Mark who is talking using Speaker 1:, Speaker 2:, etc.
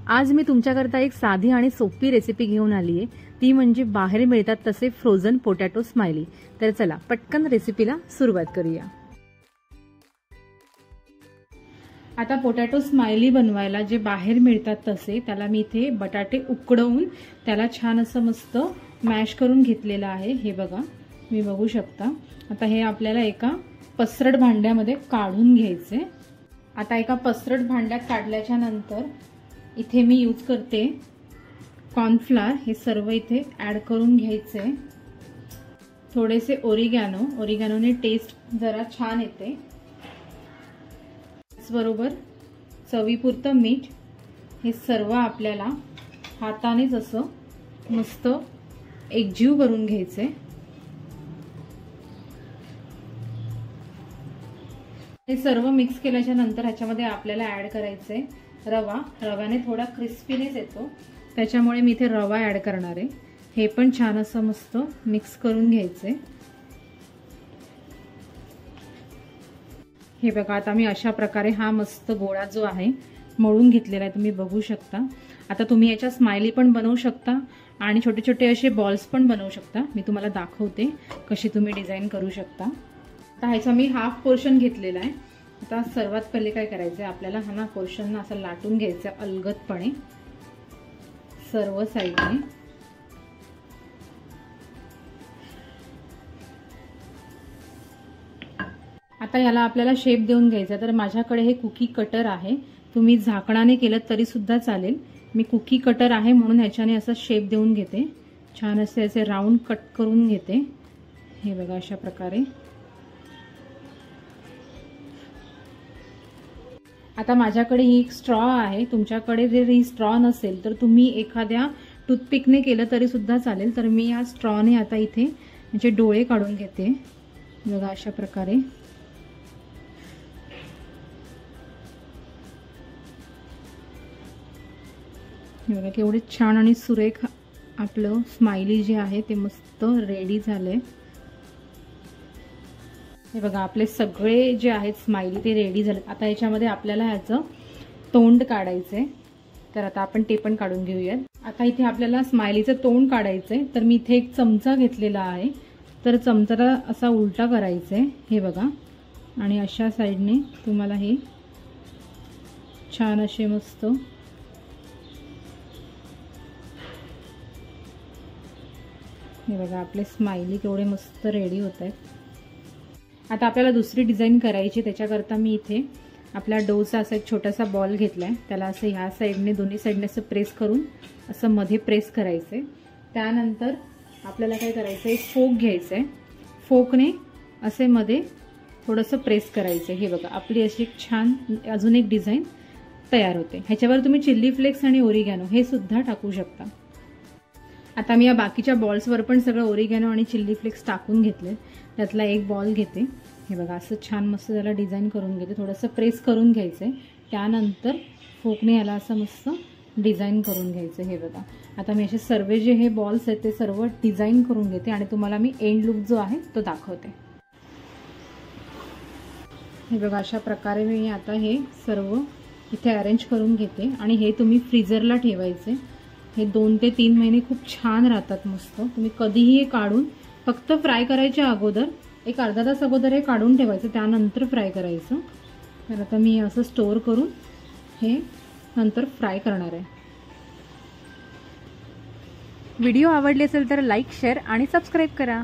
Speaker 1: आज मी तुमच्याकरता एक साधी आणि सोपी रेसिपी घेऊन आली आहे, ती म्हणजे बाहेर मिळतात तसे फ्रोझन पोटॅटो स्माइली। तर चला पटकन रेसिपीला सुरुवात करूया। आता पोटॅटो स्माइली बनवायला जे बाहेर मिळतात तसे त्याला मी इथे बटाटे उकडवून त्याला छान असं मस्त मॅश करून घेतलेलं आहे। हे बघा, मी बघू शकता। आता हे आपल्याला एका पसरट भांड्यामध्ये काढून घ्यायचे। आता एका पसरट भांड्यात काढल्याच्या नंतर इथे मी यूज करते कॉर्नफ्लोअर। हे सर्व इथे ऍड करून घ्यायचे। थोडेसे ओरिगॅनोने टेस्ट जरा छान येते। बरोबर चवीपुरतं मीठ। हे सर्व आपल्याला हातानेच असं मस्त एकजीव करून घ्यायचे। हे सर्व मिक्स केल्याच्या नंतर ह्याच्यामध्ये आपल्याला ऍड करायचे रवा। रव्याने थोडा क्रिस्पीनेस येतो, त्याच्यामुळे मी इथे रवा ऍड करणार आहे। हे पण छान असं मस्त मिक्स करून घ्यायचे। हे बघा, आता मी अशा प्रकारे हा मस्त गोळा जो आहे मळून घेतलेला आहे, तुम्ही बघू शकता। आता तुम्ही याच्या स्माइली पण बनवू शकता आणि छोटे छोटे असे बॉल्स पण बनवू शकता। मी तुम्हाला दाखवते कशी तुम्ही डिझाईन करू शकता। आता ह्याचा मी हाफ पोर्शन घेतलेला आहे। आता सर्वात पहिले काय करायचं, आपल्याला हा ना पोर्शन ना असं लाटून घ्यायचं अलगदपणे सर्व साईडने। आता याला आपल्याला शेप देऊन घ्यायचा। तर माझ्याकडे हे कुकी कटर आहे, तुम्ही झाकणाने केलं तरी सुद्धा चालेल। मी कुकी कटर आहे म्हणून ह्याच्याने असा शेप देऊन घेते। छान असे राऊंड कट करून घेते। हे बघा अशा प्रकारे। आता माझ्याकडे ही एक स्ट्रॉ आहे, तुमच्याकडे जर ही स्ट्रॉ नसेल तर तुम्ही एखाद्या टूथपिकने केलं तरी सुद्धा चालेल। तर मी या स्ट्रॉने आता इथे म्हणजे डोळे काढून घेते। बघा अशा प्रकारे। बघा केवढे छान आणि सुरेख आपलं स्माइली जे आहे ते मस्त रेडी झाले। हे बघा, आपले सगळे जे आहेत स्माइली ते रेडी झाले। आता याच्यामध्ये आपल्याला ह्याचं तोंड काढायचंय, तर आता आपण ते पण काढून घेऊयात। आता इथे आपल्याला स्माइलीचं तोंड काढायचंय, तर मी इथे एक चमचा घेतलेला आहे। तर चमचाला असा उलटा करायचंय, हे बघा, आणि अशा साईडने तुम्हाला हे छान असे मस्त हे बघा आपले स्माइली केवढे मस्त रेडी होत आहेत। आता आपल्याला दुसरी डिझाईन करायची, त्याच्याकरता मी इथे आपल्या डोचा असा एक छोटासा बॉल घेतलाय। त्याला असं ह्या साईडने दोन्ही साईडने असं प्रेस करून असं मध्ये प्रेस करायचंय। त्यानंतर आपल्याला काय करायचं, एक फोक घ्यायचंय, फोकने असे मध्ये थोडंसं प्रेस करायचंय। हे बघा आपली अशी एक छान अजून एक डिझाईन तयार होते। ह्याच्यावर तुम्ही चिल्ली फ्लेक्स आणि ओरिगॅनो हे सुद्धा टाकू शकता। आता मी या बाकीच्या बॉल्सवर पण सगळं ओरिगॅनो आणि चिल्ली फ्लेक्स टाकून घेतले। त्यातला एक बॉल घेते, हे बघा असं छान मस्त त्याला डिझाईन करून घेते। थोडंसं प्रेस करून घ्यायचंय, त्यानंतर फोकने याला असं मस्त डिझाईन करून घ्यायचं। हे बघा, आता मी असे सर्व जे हे बॉल्स आहेत ते सर्व डिझाईन करून घेते आणि तुम्हाला मी एंड लुक जो आहे तो दाखवते। हे बघा अशा प्रकारे मी आता हे सर्व इथे अरेंज करून घेते आणि हे तुम्ही फ्रीजरला ठेवायचे। हे 2 ते 3 महिने खूप छान राहतात मस्त। तुम्ही कधीही हे काढून फक्त फ्राय करायच्या अगोदर एक अर्धा तास अगोदर हे काढून ठेवायचं, त्यानंतर फ्राय करायचं। तर आता मी असं स्टोअर करून हे नंतर फ्राय करणार आहे। व्हिडिओ आवडले असेल तर लाईक, शेअर आणि सबस्क्राईब करा।